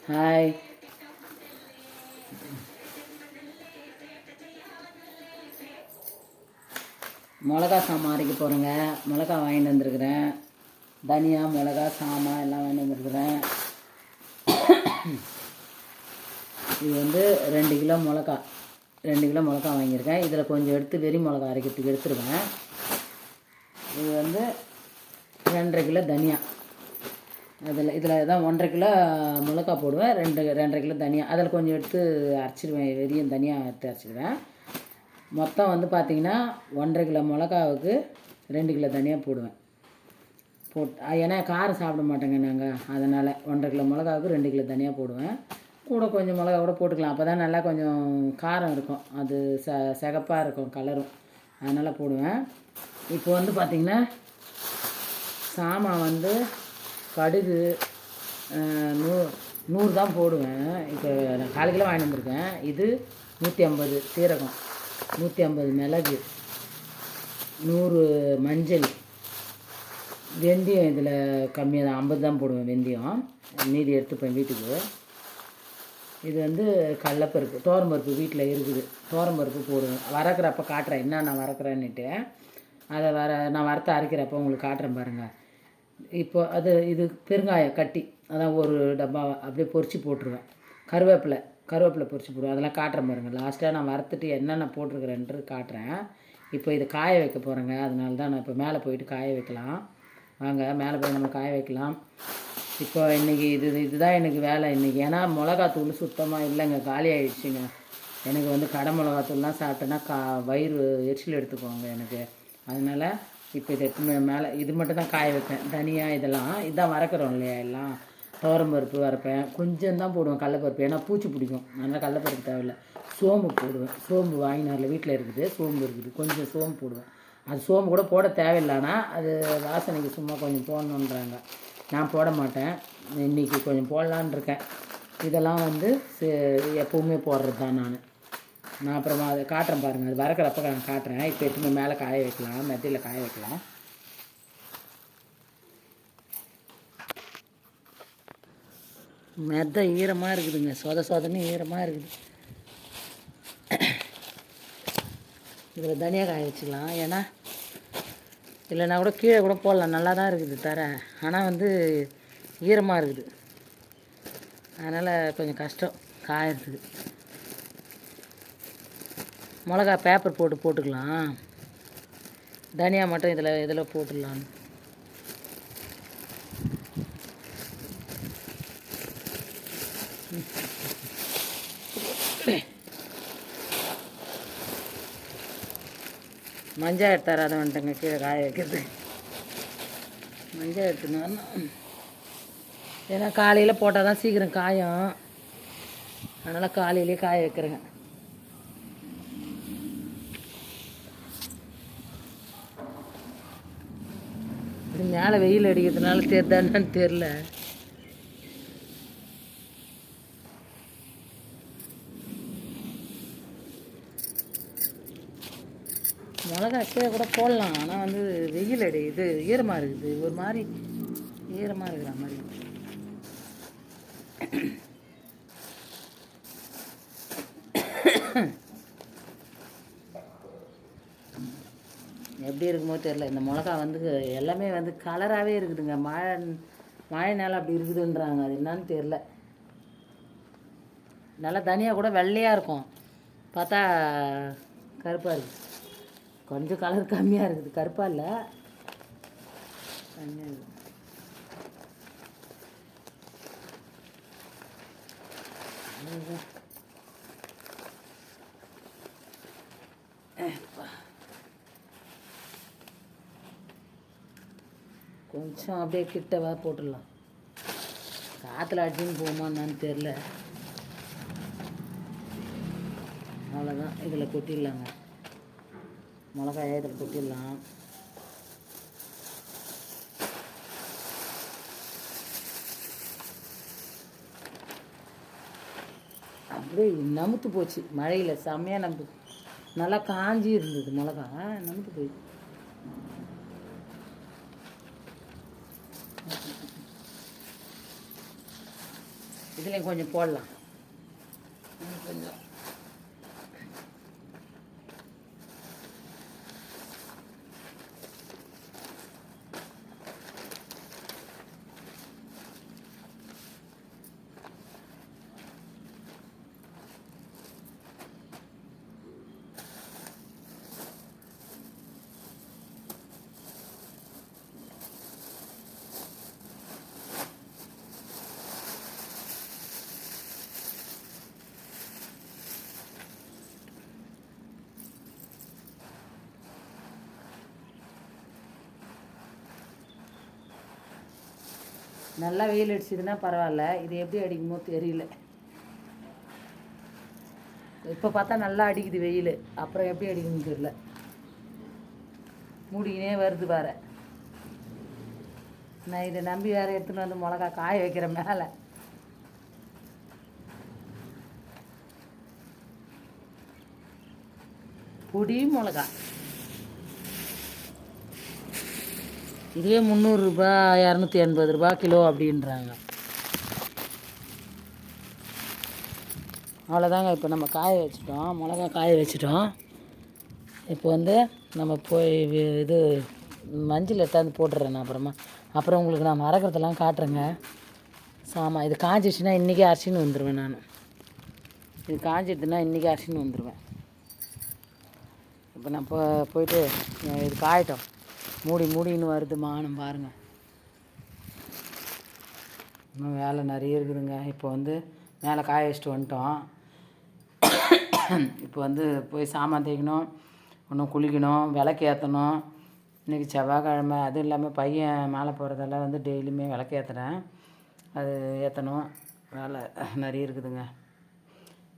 Hi. மிளகா சாமான் அரைக்க போகிறேங்க. மிளகா வாங்கிட்டு வந்துருக்குறேன். தனியா, மிளகா, சாமான் எல்லாம் வாங்கிட்டு வந்துருக்குறேன். இது வந்து 2 கிலோ மிளகா வாங்கியிருக்கேன். இதில் கொஞ்சம் எடுத்து வெறி மிளகா அரைக்கிறதுக்கு எடுத்துருவேன். இது வந்து 2.5 கிலோ தனியா. இதில் தான் 1.5 கிலோ மிளகா போடுவேன். 2.5 கிலோ தனியா. அதில் கொஞ்சம் எடுத்து அரைச்சிடுவேன். வெறியும் தனியாக எடுத்து அரைச்சிடுவேன். மொத்தம் வந்து பார்த்திங்கன்னா 1.5 கிலோ மிளகாவுக்கு 2 கிலோ தனியாக போடுவேன். ஏன்னா காரம் சாப்பிட மாட்டேங்க நாங்கள். அதனால் 1.5 கிலோ மிளகாவுக்கு 2 கிலோ தனியாக போடுவேன். கூட கொஞ்சம் மிளகா கூட போட்டுக்கலாம். அப்போ தான் நல்லா கொஞ்சம் காரம் இருக்கும். அது சிகப்பாக இருக்கும் கலரும். அதனால் போடுவேன். இப்போ வந்து பார்த்திங்கன்னா சாமான் வந்து கடுகு 100 தான் போடுவேன். இப்போ நான் 1/4 கிலோ வாங்கிட்டு வந்திருக்கேன். இது 150 சீரகம், 150 மிளகு, 100 மஞ்சள், வெந்தயம் இதில் கம்மியாக தான் 50 தான் போடுவேன். வெந்தயம் மீதி எடுத்துப்பேன் வீட்டுக்கு. இது வந்து கடலப்பருப்பு, துவரம்பருப்பு வீட்டில் இருக்குது. துவரம்பருப்பு போடுவேன். வறக்கிறப்ப காட்டுறேன் என்ன நான் வறக்கிறேன்னுட்டு. அதை நான் வறுத்து அரைக்கிறப்போ உங்களுக்கு காட்டுறேன் பாருங்கள். இப்போ இது பெருங்காயம் கட்டி அதான் ஒரு டப்பா அப்படியே பொரிச்சு போட்டுருவேன். கருவேப்பிலை பொரிச்சு போடுவேன். அதெல்லாம் காட்டுறேன் பாருங்கள். லாஸ்ட்டாக நான் வறுத்துட்டு என்னென்ன போட்டிருக்கிறேன்றது காட்டுறேன். இப்போ இது காய வைக்க போகிறேங்க. அதனால தான் நான் இப்போ மேலே போயிட்டு காய வைக்கலாம். வாங்க மேலே போய் நம்ம காய வைக்கலாம். இப்போ இன்றைக்கி இதுதான் எனக்கு வேலை இன்றைக்கி. ஏன்னா மிளகாத்தூள் சுத்தமாக இல்லைங்க, காலி ஆகிடுச்சிங்க. எனக்கு வந்து கடை மிளகாத்தூள்லாம் சாப்பிட்டேன்னா வயிறு எரிச்சல் எடுத்துக்குவாங்க எனக்கு. அதனால் இப்போ இதை மேலே இது மட்டும் தான் காய வைப்பேன். தனியாக இதுதான் வறக்கிறோம் இல்லையா, எல்லாம் துவரம்பருப்பு வறுப்பேன். கொஞ்சம் தான் போடுவேன் கடலப்பருப்பு, ஏன்னா பூச்சி பிடிக்கும். அதனால் கடலப்பருப்பு தேவையில்லை. சோம்பு போடுவேன். சோம்பு வாங்கினாரில் வீட்டில் இருக்குது, சோம்பு இருக்குது. கொஞ்சம் சோம்பு போடுவேன். அது சோம்பு கூட போட தேவையில்லைன்னா அது வாசனைக்கு சும்மா கொஞ்சம் போடணுன்றாங்க. நான் போட மாட்டேன். இன்றைக்கி கொஞ்சம் போடலான் இருக்கேன். இதெல்லாம் வந்து எப்போவுமே போடுறது தான் நான் அப்புறமா அதை காட்டுறேன் பாருங்கள். அது வறக்கிறப்ப நான் காட்டுறேன். இப்போ எடுத்துமே மேலே காய வைக்கலாம், மெத்தையில் காய வைக்கலாம். மெத்தை ஈரமாக இருக்குதுங்க, சொதன்னு ஈரமாக இருக்குது. இதில் தனியாக காய வச்சுக்கலாம். ஏன்னா இல்லைனா கூட கீழே கூட போடலாம், நல்லா தான் இருக்குது தர. ஆனால் வந்து ஈரமாக இருக்குது. அதனால் கொஞ்சம் கஷ்டம் காயறதுக்கு. மிளகா பேப்பர் போட்டுக்கலாம். தனியாக மட்டும் இதில் போட்டுடலாம். மஞ்சள் எடுத்தாராத வந்துட்டேங்க கீழே காய வைக்கிறது. மஞ்சள் எடுத்துனா ஏன்னா காலையில் போட்டால் தான் சீக்கிரம் காயும். அதனால் காலையிலே காய வைக்கிறேங்க. இது மேலே வெயில் அடிக்கிறதுனால தெரிதான்னு தெரில. மிளகா கீழே கூட போடலாம். ஆனால் வந்து வெயில் இது ஈரமாக இருக்குது. ஒரு மாதிரி ஈரமாக இருக்கிற மாதிரி. எப்படி இருக்குமோ தெரில. இந்த மிளகா வந்து எல்லாமே வந்து கலராகவே இருக்குதுங்க. மழை நாள் அப்படி இருக்குதுன்றாங்க. அது என்னான்னு தெரில. நல்லா தனியாக கூட வெள்ளையாக இருக்கும், பார்த்தா கருப்பாக இருக்குது. கொஞ்சம் கலர் கம்மியாக இருக்குது, கருப்பாக இல்லை, கம்மியாக இருக்குது. கொஞ்சம் அப்படியே கிட்டவா போட்டுடலாம். காற்றுல அடிச்சுன்னு போகுமான்னு தெரில. அவ்வளோதான். இதில் கொட்டிடலாங்க. மிளகாயை இதில் கொட்டிடலாம். அப்படியே நமுத்து போச்சு மழையில். செம்மையாக நம்பு நல்லா காஞ்சி இருந்தது மிளகா, நமுத்து போயிடுச்சு. இதுலேயும் கொஞ்சம் போடலாம். கொஞ்சம் நல்லா வெயில் அடிச்சதுன்னா பரவாயில்ல. இது எப்படி அடிக்குமோ தெரியல. இப்போ பார்த்தா நல்லா அடிக்குது வெயில், அப்புறம் எப்படி அடிக்குதுன்னு தெரியல. மூடிக்கினே வருது பாரு. நான் இதை நம்பி வேறு எடுத்துன்னு வந்து மிளகா காய வைக்கிறேன் மேலே. பொடி மிளகா இதுவே 300 ரூபா 280 ரூபா கிலோ அப்படின்றாங்க. அவ்வளோதாங்க. இப்போ நம்ம காய வச்சிட்டோம், மிளகா காய வச்சிட்டோம். இப்போ வந்து நம்ம போய் இது மஞ்சள் எடுத்தாந்து போட்டுடுறேன் நான் அப்புறம் உங்களுக்கு நான் மறக்கிறதெல்லாம் காட்டுறேங்க. சாமான் இது காஞ்சிடுச்சுன்னா இன்றைக்கே அரிசின்னு வந்துடுவேன். நான் இது காஞ்சிடுதுன்னா இன்றைக்கி அரிசின்னு வந்துடுவேன். இப்போ நான் போயிட்டு இது காயட்டும். மூடின்னு வருது மானம் பாருங்கள். இன்னும் வேலை நிறைய இருக்குதுங்க. இப்போ வந்து மேலே காய வச்சுட்டு வந்துட்டோம். இப்போ வந்து போய் சாமான் தேய்க்கணும், இன்னும் குளிக்கணும், விளக்கு ஏற்றணும். இன்றைக்கி செவ்வாய்க்கிழமை. அதுவும் இல்லாமல் பையன் மேலே போகிறதெல்லாம் வந்து டெய்லியுமே விளக்கு ஏற்றுறேன். அது ஏற்றணும். வேலை நிறைய இருக்குதுங்க.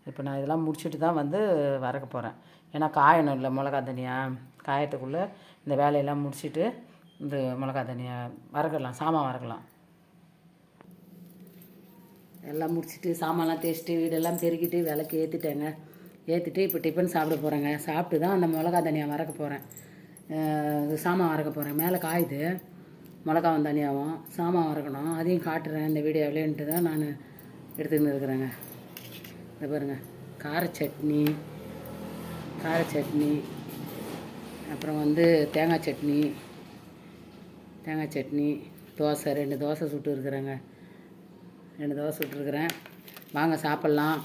இப்போ நான் இதெல்லாம் முடிச்சுட்டு தான் வந்து வறக்க போகிறேன். ஏன்னா காயணும் இல்லை மிளகா தனியாக காயத்துக்குள்ளே இந்த வேலையெல்லாம் முடிச்சுட்டு இந்த மிளகா தனியாக வறக்கலாம், சாமான் வறக்கலாம். எல்லாம் முடிச்சுட்டு சாமான்லாம் தேய்ச்சிட்டு வீடெல்லாம் பெருக்கிட்டு விளக்கு ஏற்றிட்டேங்க. ஏற்றிட்டு இப்போ டிஃபன் சாப்பிட போகிறேங்க. சாப்பிட்டு தான் அந்த மிளகா தனியாக வறக்க போகிறேன். இது சாமான் வறக்க போகிறேன். மேலே காயுது, மிளகாவும் தனியாகவும் சாமான் வறக்கணும். அதையும் காட்டுறேன் இந்த வீடியோவிலேன்ட்டு தான் நான் எடுத்துக்கின்னு இருக்கிறேங்க. இதை பாருங்கள், கார சட்னி, அப்புறம் வந்து தேங்காய் சட்னி, தோசை 2 தோசை சுட்டுருக்குறேங்க. 2 தோசை சுட்டுருக்குறேன். வாங்க சாப்பிட்லாம்.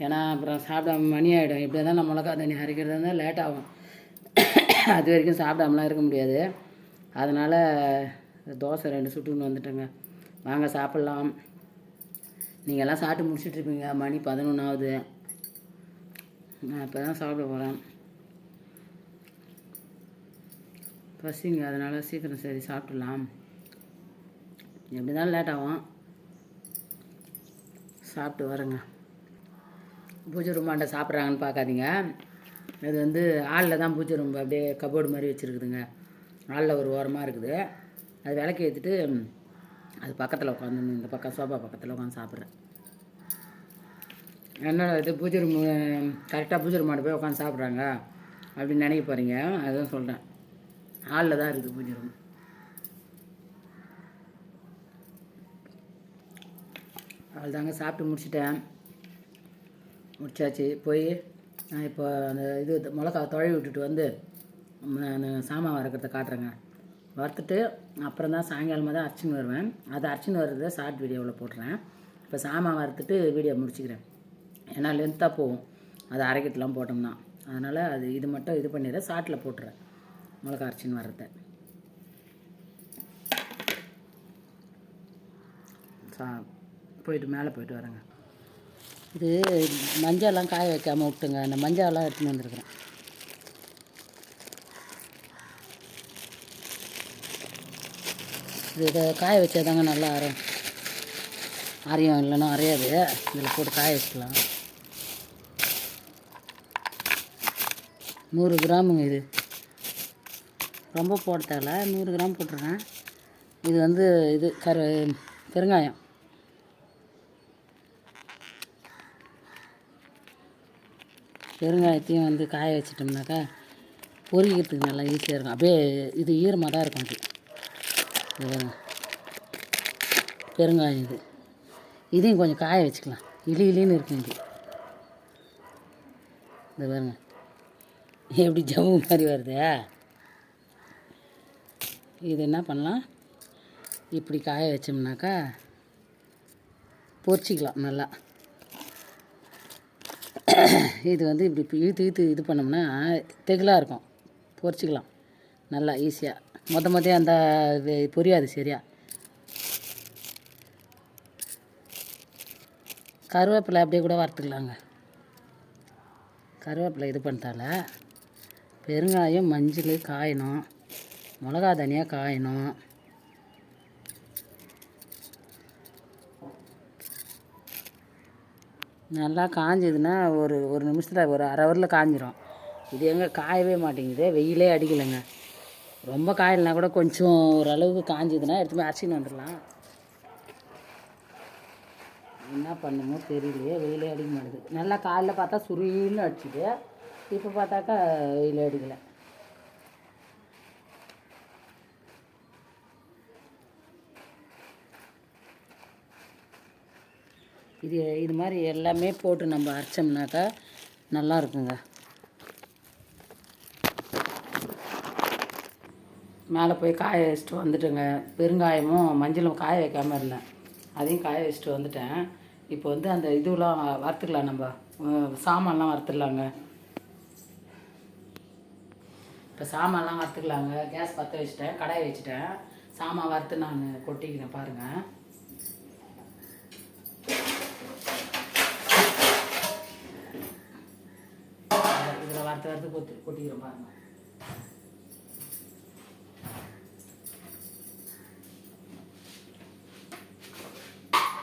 ஏன்னா அப்புறம் சாப்பிடாம மணி ஆகிடும். இப்படி தான் நான் மிளகா தண்ணி அரைக்கிறது இருந்தால் லேட் ஆகும். அது வரைக்கும் சாப்பிடாமலாம் இருக்க முடியாது. அதனால் தோசை 2 சுட்டுன்னு வந்துட்டேங்க. வாங்க சாப்பிட்லாம். நீங்கள்லாம் சாப்பிட்டு முடிச்சுட்ருப்பீங்க. மணி 11 ஆகுது. நான் இப்போ தான் சாப்பிட போகிறேன். பசிங்க, அதனால் சீக்கிரம் சரி சாப்பிட்லாம். எப்படி தான் லேட் ஆகும். சாப்பிட்டு வரேங்க. பூஜை ரூமாண்ட சாப்பிட்றாங்கன்னு பார்க்காதீங்க. அது வந்து ஹாலில் தான் பூஜை ரூம் அப்படியே கபோர்டு மாதிரி வச்சுருக்குதுங்க. ஹாலில் ஒரு ஓரமாக இருக்குது. அது விளக்கு ஏற்றிட்டு அது பக்கத்தில் உட்காந்து இந்த பக்கம் சோஃபா பக்கத்தில் உட்காந்து சாப்பிட்றேன். என்னோட இது பூஜை ரூம் கரெக்டாக பூஜை ரூமாண்ட போய் உட்காந்து சாப்பிட்றாங்க அப்படின்னு நினைக்க போகிறீங்க. அதுதான் சொல்கிறேன். ஹாலில் தான் இருக்குது பூஜை ரூம். அவ்வளோதாங்க. சாப்பிட்டு முடிச்சாச்சு. போய் நான் இப்போ அந்த இது மிளகா தொழவி விட்டுட்டு வந்து நான் சாமான் வறுக்கிறத காட்டுறேங்க. வறுத்துட்டு அப்புறம் தான் சாயங்காலமாக தான் அரைச்சின்னு வருவேன். அதை அரைச்சின்னு வர்றதை ஷார்ட் வீடியோவில் போட்டுறேன். இப்போ சாமான் வறுத்துட்டு வீடியோ முடிச்சுக்கிறேன். ஏன்னா லென்த்தாக போகும் அதை அரைக்கிறதுலாம் போட்டோம்னா. அதனால் இது மட்டும் இது பண்ணிடுறேன், ஷார்ட்டில் போட்டுறேன் மிளகா அரைச்சின்னு வர்றதை. போயிட்டு மேலே போயிட்டு வரேங்க. இது மஞ்சள்லாம் காய வைக்காமல் விட்டுங்க. அந்த மஞ்சள்லாம் எடுத்துன்னு வந்துருக்குறேன். இதை காய வச்சாதாங்க நல்லா அரையும், இல்லைன்னா அரையாது. இதில் போட்டு காய வச்சுக்கலாம். 100 கிராமுங்க. இது ரொம்ப போட தேவை, 100 கிராம் போட்டுருக்கேன். இது வந்து இது பெருங்காயம். பெருங்காயத்தையும் வந்து காய வச்சிட்டோம்னாக்கா பொரிக்கிறதுக்கு நல்லா ஈஸியாக இருக்கும். அப்படியே இது ஈரமாக தான் இருக்கும். அது பெருங்காயம் இதையும் கொஞ்சம் காய வச்சுக்கலாம். இலின்னு இருக்கும் இது. இந்த பாருங்க எப்படி ஜவ்வு மாதிரி வருது. இது என்ன பண்ணலாம், இப்படி காய வச்சோம்னாக்கா பொரிச்சிக்கலாம் நல்லா. இது வந்து இப்படி இழுத்து இது பண்ணோம்னா தெகிலாக இருக்கும், பொரிச்சிக்கலாம் நல்லா ஈஸியாக. மொதல் அந்த இது பொரியாது சரியா. கருவேப்பிலை அப்படியே கூட வறுத்துக்கலாங்க. கருவேப்பிலை இது பண்ணிட்டால பெருங்காயம், மஞ்சள் காயணும், மிளகா தனியாக காயணும். நல்லா காஞ்சதுன்னா ஒரு நிமிஷத்தில் ஒரு அரை ஹவரில் காஞ்சிரும். இது எங்கே காயவே மாட்டேங்குது, வெயிலே அடிக்கலைங்க. ரொம்ப காயலைனா கூட கொஞ்சம் ஓரளவுக்கு காஞ்சதுன்னா எடுத்து போய் அரைச்சின்னு வந்துடலாம். என்ன பண்ணுமோ தெரியலையே, வெயிலே அடிக்க மாட்டேங்குது. நல்லா காலைல பார்த்தா சுருன்னு அடிச்சுது, இப்போ பார்த்தாக்கா வெயில் அடிக்கலை. இது மாதிரி எல்லாமே போட்டு நம்ம அரைச்சோம்னாக்கா நல்லா இருக்குங்க. மேலே போய் காய வச்சுட்டு வந்துட்டேங்க. பெருங்காயமும் மஞ்சளும் காய வைக்காமல் இருந்தேன், அதையும் காய வச்சுட்டு வந்துட்டேன். இப்போ வந்து அந்த இதுலாம் வறுத்துக்கலாம், நம்ம சாமான்லாம் வறுத்துடலாங்க. இப்போ சாமான்லாம் வறுத்துக்கலாங்க. கேஸ் பற்ற வச்சுட்டேன், கடாயை வச்சுட்டேன். சாமான் வறுத்து நான் கொட்டிக்கிறேன் பாருங்கள். இதில் வறுத்து கொட்டிக்கிறேன் பாருங்கள்.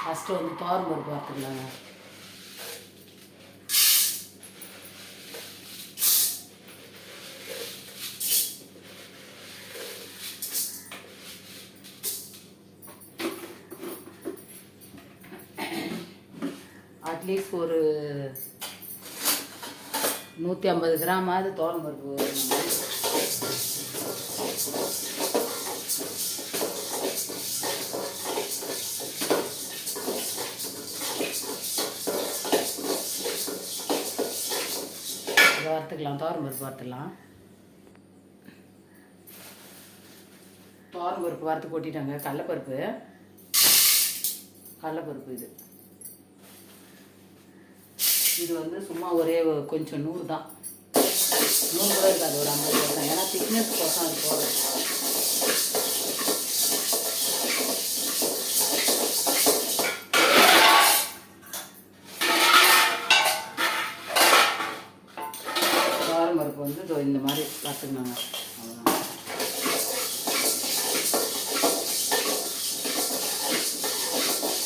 ஃபஸ்ட்டு வந்து துவரம் பருப்பு வறுத்துக்கலாங்க. அட்லீஸ்ட் ஒரு 150 கிராமாவது துவரம் பருப்பு. வறுத்துக்கலாம், துவரம் பருப்பு வறுத்துக்கலாம். துவரம் பருப்பு வறுத்து கொட்டிட்டாங்க. கடலைப்பருப்பு இது வந்து சும்மா ஒரே கொஞ்சம் 100 தான், 100 கூட இருக்காது, ஒரு 50 தான். ஏன்னா திக்னஸ் கோசம் அது போடுறது. பருப்பு வந்து இந்த மாதிரி வறுத்துக்கணுங்க. அவ்வளோதான்.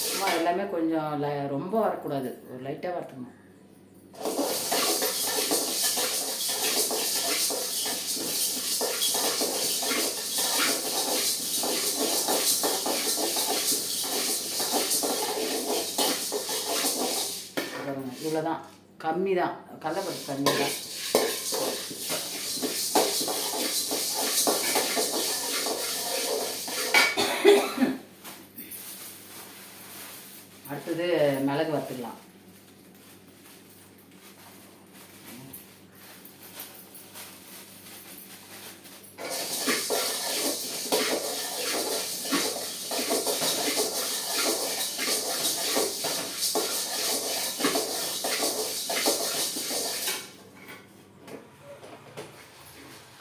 சும்மா எல்லாமே கொஞ்சம் ரொம்ப வரக்கூடாது, ஒரு லைட்டாக வறுத்துக்கணும். இவ்வளோதான், கம்மி தான், கடலைப்பருப்பு கம்மி தான். அடுத்தது மிளகு வறுத்துக்கலாம்.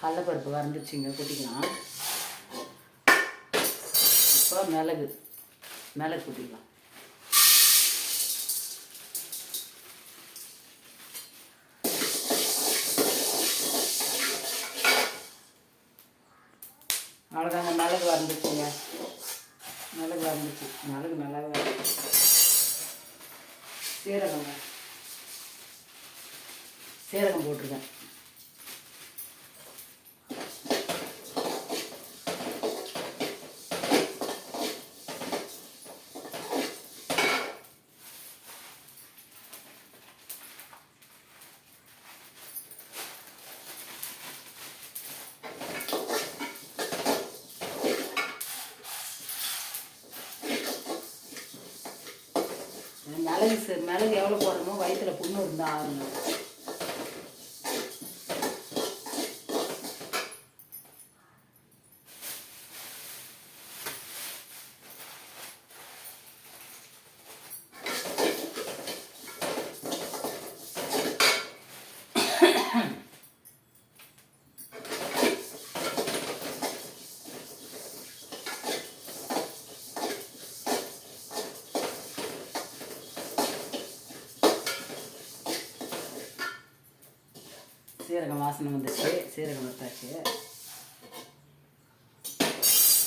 கடலைப்பருப்பு வறுந்துச்சுங்க, கொட்டிக்கலாம். இப்போ மிளகு கொட்டிக்கலாம். அவ்வளோதாங்க, மிளகு வறுந்துச்சுங்க. மிளகு நல்லாவே சீரகம் போட்டிருக்கேன். மிளகு எவ்வளோ போடணுமோ வயிற்றில் புண்ணு இருந்தால் ஆறுங்க. சீரகம் வாசனை வந்துச்சு, சீரகம் வத்தாச்சு.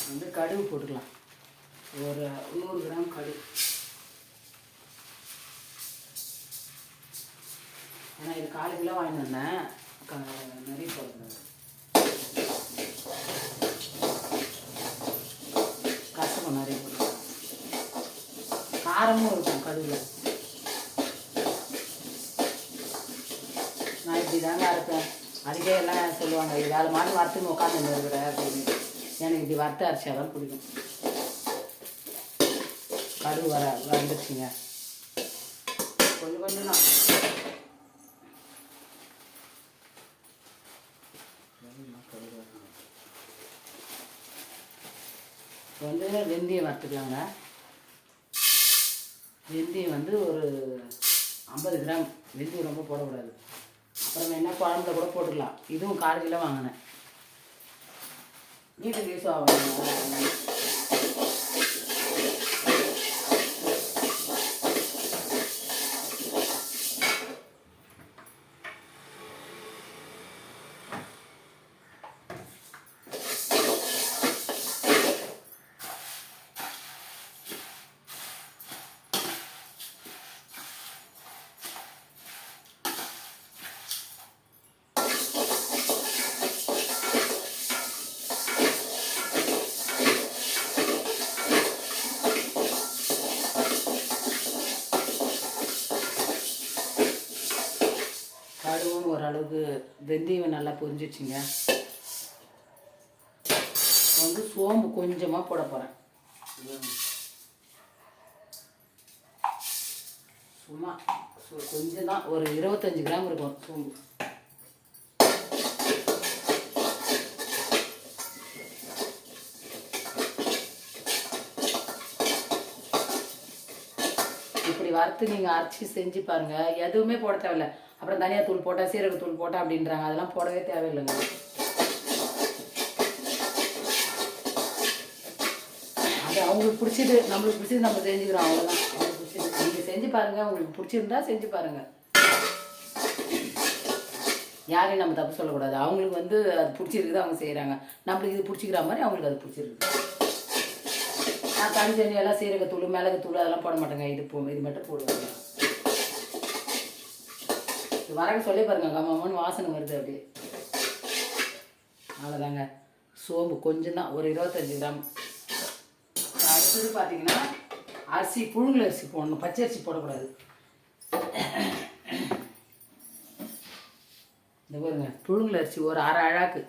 வந்து கடுகு போட்டுக்கலாம், ஒரு 100 கிராம் கடுகு. ஏன்னா இது 1/4 கிலோ வாங்கிட்டு வந்தேன், நிறைய போடக்கூடாது. கசகம் நிறைய போட்டுக்கலாம், காரமும் இருக்கும் கடுகுல. நான் இப்படி தாங்க அரைப்பேன். அதுக்கே எல்லாம் சொல்லுவாங்க, இது வேலை மாதிரி வறுத்துன்னு உட்காந்து இருக்கிற அப்படின்னு. எனக்கு இப்படி வறுத்து அரைச்சாதான் பிடிக்கும். கடுகு வந்துருச்சுங்க, கொஞ்சம் கொஞ்சம் தான். வந்து வெந்தயம் வறுத்துக்கலாங்க. வெந்தயம் வந்து ஒரு 50 கிராம். வெந்தயம் ரொம்ப போடக்கூடாது. அப்புறம் என்ன குழம்புல கூட போட்டுக்கலாம். இதுவும் 1/4 கிலோ வாங்கினேன், வீட்டுக்கு யூஸ் ஆகணும். கடுகும் ஓரளவுக்கு வெந்தயம் நல்லா பொரிஞ்சிடுச்சுங்க. வந்து சோம்பு கொஞ்சமாக போட போகிறேன். சும்மா கொஞ்சம் தான், ஒரு 25 கிராம் இருக்கும் சோம்பு. இப்படி வறுத்து நீங்கள் அரைச்சி செஞ்சு பாருங்கள், எதுவுமே போட தேவையில்லை. அப்புறம் தனியாத்தூள் போட்டால் சீரகத்தூள் போட்டால் அப்படின்றாங்க, அதெல்லாம் போடவே தேவையில்லைங்க. அது அவங்களுக்கு பிடிச்சது, நம்மளுக்கு பிடிச்சது நம்ம செஞ்சுக்கிறோம், அவ்வளோதான். அவங்களுக்கு பிடிச்சது நீங்கள் செஞ்சு பாருங்கள், உங்களுக்கு பிடிச்சிருந்தா செஞ்சு பாருங்கள். யாரையும் நம்ம தப்பு சொல்லக்கூடாது. அவங்களுக்கு வந்து அது பிடிச்சிருக்குது, அவங்க செய்கிறாங்க. நம்மளுக்கு இது பிடிச்சிக்கிற மாதிரி அவங்களுக்கு அது பிடிச்சிருக்கு. நான் தனி எல்லாம் சீரகத்தூள் மிளகுத்தூள் அதெல்லாம் போட மாட்டேங்க, இது மட்டும் போடுவாங்க. வரங்க சொல்லி பாருங்க, கம்மான்னு வாசனை வருது அப்படியே. அவ்வளோதாங்க. சோம்பு கொஞ்சம் தான், ஒரு 25 கிராம். அடுத்தது பார்த்தீங்கன்னா அரிசி, புழுங்கல் அரிசி போடணும், பச்சை அரிசி போடக்கூடாது. இந்த பாருங்க, புழுங்கல் அரிசி ஒரு 1/2 அழாக்கு.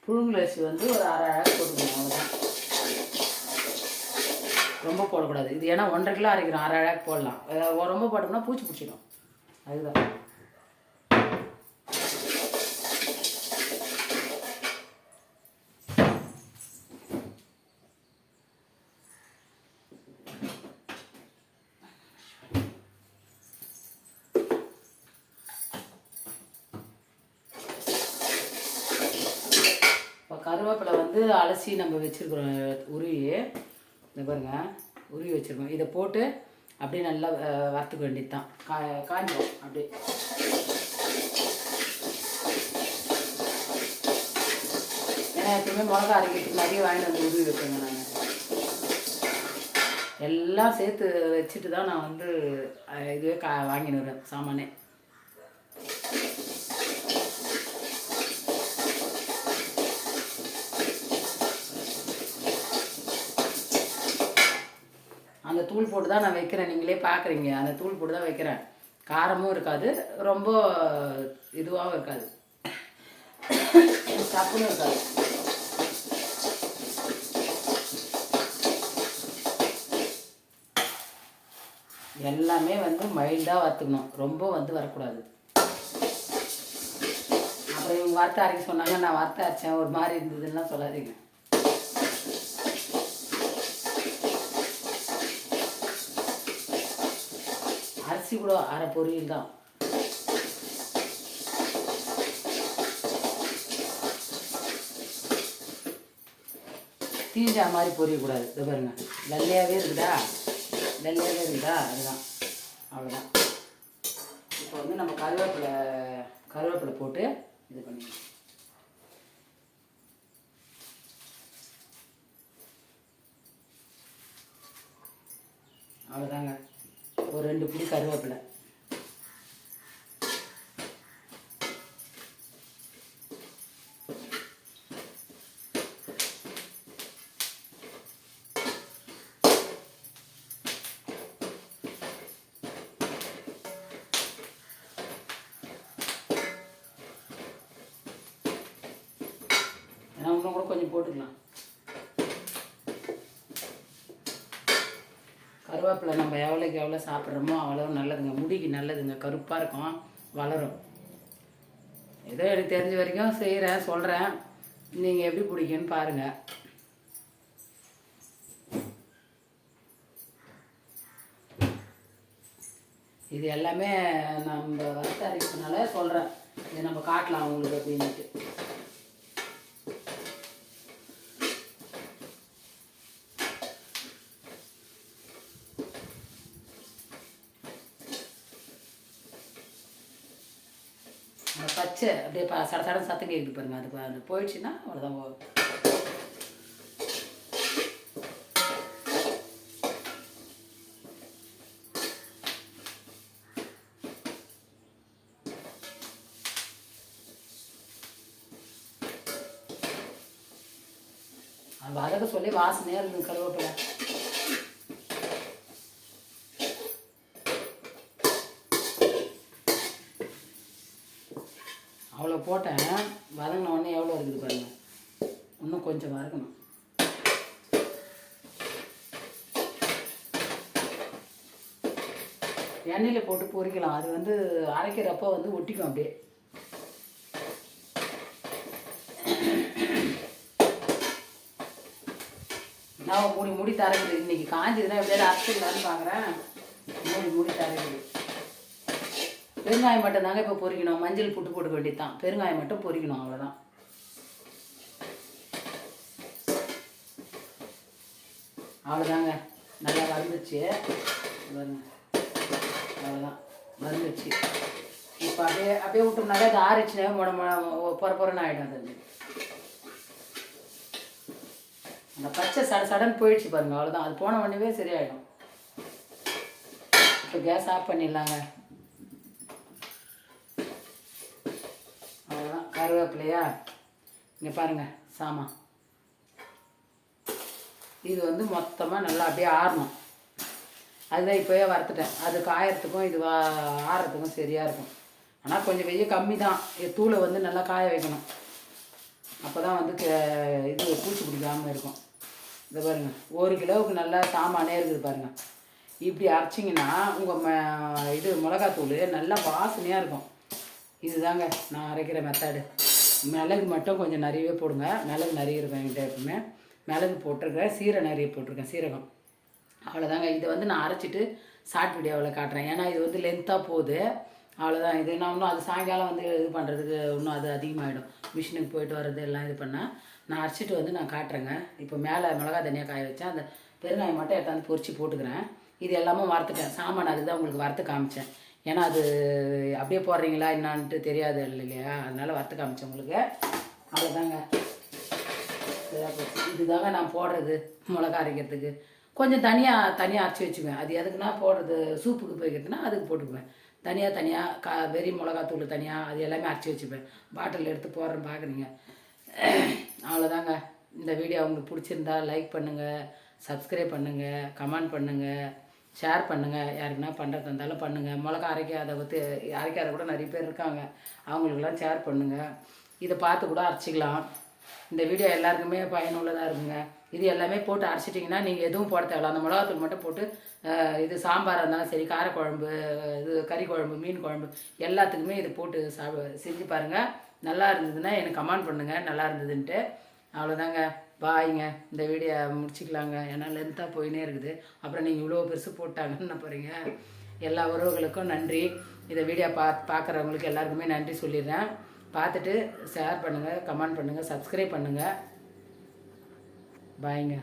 புழுங்கல் அரிசி வந்து ஒரு 1/2 அழாக்கு போட்டுக்கணும், அவ்வளோதான். ரொம்ப போடக்கூடாது இது, ஏன்னா 1.5 கிலோ அரைக்கிறோம், 1/2 அழாக்கு போடலாம். ரொம்ப போட்டோம்னா பூச்சி பிடிச்சிடும், அதுதான். இப்போ கருவேப்பிலை வந்து அலசி நம்ம வச்சுருக்குறோம், உருவி. இந்த பாருங்க, உருவி வச்சுருக்கோம். இதை போட்டு அப்படியே நல்லா வறுத்துக்க வேண்டியது தான். காஞ்சோம் அப்படியே. ஏன்னா எப்பவுமே மிளகா அரைக்கிறதுக்கு நிறைய வாங்கிட்டு வந்து உருவி வைப்பேங்க நான். எல்லாம் சேர்த்து வச்சுட்டு தான் நான் வந்து இதுவே வாங்கின்னு வரேன் சாமானே. அந்த தூள் போட்டு தான் நான் வைக்கிறேன், நீங்களே பார்க்குறீங்க. அந்த தூள் போட்டு தான் வைக்கிறேன். காரமும் இருக்காது, ரொம்ப இதுவாகவும் இருக்காது, சப்புன்னு இருக்காது. எல்லாமே வந்து மைல்டாக வறுத்துக்கணும், ரொம்ப வந்து வரக்கூடாது. அப்புறம் இவங்க வறுத்த அரைக்க சொன்னாங்க, நான் வறுத்த அரைச்சேன் ஒரு மாதிரி இருந்ததுன்னா சொல்லாதீங்க. அரிசி கூட அரை பொரியல் தான். தீஞ்சா மாதிரி பொரியக்கூடாது. இது பாருங்க, வெள்ளையாகவே இருக்குதா, வெள்ளையாகவே இருக்குதா, அதுதான், அவ்வளோதான். இப்போ வந்து நம்ம கருவேப்பிலை போட்டு இது பண்ணிக்கலாம். அவ்வளோதாங்க, ஒரு 2 பிடி கருவேப்பிலை. ஏன்னா இன்னும் கூட கொஞ்சம் போட்டுக்கலாம். கருவேப்பிலை நம்ம எவ்வளோக்கு எவ்வளோ சாப்பிட்றோமோ அவ்வளோ நல்லதுங்க, முடிக்கு நல்லதுங்க, கருப்பாக இருக்கும், வளரும். ஏதோ எனக்கு தெரிஞ்ச வரைக்கும் செய்கிறேன், சொல்கிறேன், நீங்கள் எப்படி பிடிக்குன்னு பாருங்கள். இது எல்லாமே நம்ம வறுத்த அரைக்கிறதுனால சொல்கிறேன், இதை நம்ம காட்டலாம் அவங்களுக்கு அப்படின்ட்டு. அந்த பச்சை அப்படியே சட சடம் சத்தம் கேட்குது பாருங்கள், அது போயிடுச்சுன்னா அவ்வளோதான். அது வதக்க சொல்லி வாசனையாக இருக்குது கருவேப்பிலை. அவ்வளோ போட்டேன், வதங்கின உடனே எவ்வளோ இருக்குது பாருங்கள், இன்னும் கொஞ்சம் வதக்கணும். எண்ணெயில் போட்டு பொரிக்கலாம், அது வந்து அரைக்கிறப்போ வந்து ஒட்டிக்கும் அப்படியே. நான் மூடி தரக்குது, இன்றைக்கி காஞ்சிதுன்னா எப்படியாவது அரைச்சிக்கலான்னு பார்க்குறேன். மூடி தரக்குது. பெருங்காயம் மட்டும் தாங்க இப்போ பொரிக்கணும், மஞ்சள் புட்டு போட்டுக்க வேண்டியது தான், பெருங்காயம் மட்டும் பொரிக்கணும், அவ்வளோதான். அவ்வளோதாங்க, நல்லா வந்துச்சு, அவ்வளோதான் வந்துச்சு. இப்போ அப்படியே விட்டோம்னாலே அது ஆறிச்சுனே பொறன்னு ஆகிடும். அது அந்த பச்சை சடன்னு போயிடுச்சு பாருங்கள், அவ்வளோதான். அது போன உடனே சரியாயிடும். இப்போ கேஸ் ஆஃப் பண்ணிடலாங்க. அவ்வளோதான், கருவேப்பிலையா இங்கே பாருங்கள் சாமான். இது வந்து மொத்தமாக நல்லா அப்படியே ஆறணும். அதுதான் இப்போயே வறுத்துட்டேன், அது காயறதுக்கும் இது ஆறுறதுக்கும் சரியாக இருக்கும். ஆனால் கொஞ்சம் வெய்ய கம்மி தான், தூளை வந்து நல்லா காய வைக்கணும், அப்போ தான் வந்து இது பூச்சி பிடிக்காமல் இருக்கும். இதை பாருங்கள், 1 கிலோவுக்கு நல்லா சாமானே இருக்குது பாருங்கள். இப்படி அரைச்சிங்கன்னா உங்கள் இது மிளகாத்தூள் நல்லா வாசனையாக இருக்கும். இதுதாங்க நான் அரைக்கிற மெத்தடு. மிளகு மட்டும் கொஞ்சம் நிறையவே போடுங்க, மிளகு நிறைய இருக்கும் என்கிட்ட எப்பவுமே. மிளகு போட்டிருக்கேன், சீரகம் நிறைய போட்டிருக்கேன், சீரகம். அவ்வளோதாங்க. இதை வந்து நான் அரைச்சிட்டு ஷார்ட் வீடியோவில் காட்டுறேன், ஏன்னா இது வந்து லென்த்தாக போகுது. அவ்வளோதான். இது நான் இன்னும் அது சாயங்காலம் வந்து இது பண்ணுறதுக்கு இன்னும் அது அதிகமாகிடும், மிஷினுக்கு போயிட்டு வர்றது எல்லாம் இது பண்ணால். நான் அரைச்சிட்டு வந்து நான் காட்டுறேங்க. இப்போ மேலே மிளகா தனியாக காய வச்சேன், அந்த பெருங்காயம் மட்டும் எடுத்தாந்து பொரிச்சு போட்டுக்கிறேன். இது எல்லாமே வறுத்துட்டேன், சாமான் அதுக்கு தான் உங்களுக்கு வறுத்து காமிச்சேன். ஏன்னா அது அப்படியே போடுறீங்களா என்னான்ட்டு தெரியாது இல்லையா, அதனால் வறுத்து காமிச்சேன் உங்களுக்கு. அவ்வளோதாங்க, இதுதாங்க நான் போடுறது மிளகா அரைக்கிறதுக்கு. கொஞ்சம் தனியாக அரைச்சி வச்சுக்குவேன். அது எதுக்குன்னா போடுறது சூப்புக்கு போய்க்கிறதுனா அதுக்கு போட்டுக்குவேன். தனியாக வெறி மிளகாத்தூள் தனியாக அது எல்லாமே அரைச்சி வச்சுப்பேன். பாட்டில் எடுத்து போடுறேன் பார்க்குறீங்க. அவ்வளோதாங்க. இந்த வீடியோ உங்களுக்கு பிடிச்சிருந்தா லைக் பண்ணுங்கள், சப்ஸ்கிரைப் பண்ணுங்கள், கமெண்ட் பண்ணுங்கள், ஷேர் பண்ணுங்கள். யாருக்குன்னா பண்ணுறது இருந்தாலும் பண்ணுங்கள். மிளகா அரைக்காத கூட நிறைய பேர் இருக்காங்க, அவங்களுக்கெல்லாம் ஷேர் பண்ணுங்கள். இதை பார்த்து கூட அரைச்சிக்கலாம். இந்த வீடியோ எல்லாருக்குமே பயனுள்ளதாக இருக்குங்க. இது எல்லாமே போட்டு அரைச்சிட்டிங்கன்னா நீங்கள் எதுவும் போட தேவையில்ல. அந்த மிளகாத்தூள் மட்டும் போட்டு இது சாம்பாராக இருந்தாலும் சரி, காரக்குழம்பு, இது கறி குழம்பு, மீன் குழம்பு எல்லாத்துக்குமே இது போட்டு செஞ்சு பாருங்கள். நல்லா இருந்ததுன்னா எனக்கு கமெண்ட் பண்ணுங்கள் நல்லா இருந்ததுன்ட்டு. அவ்வளோதாங்க, பாய்ங்க. இந்த வீடியோ முடிச்சிக்கலாங்க, ஏன்னா லென்த்தாக போயினே இருக்குது. அப்புறம் நீங்கள் இவ்வளோ பெருசு போட்டாங்கன்னு போகிறீங்க. எல்லா உறவுகளுக்கும் நன்றி. இந்த வீடியோ பார்க்குறவங்களுக்கு எல்லாருக்குமே நன்றி சொல்லிடுறேன். பார்த்துட்டு ஷேர் பண்ணுங்கள், கமெண்ட் பண்ணுங்கள், சப்ஸ்கிரைப் பண்ணுங்கள். பாய்ங்க.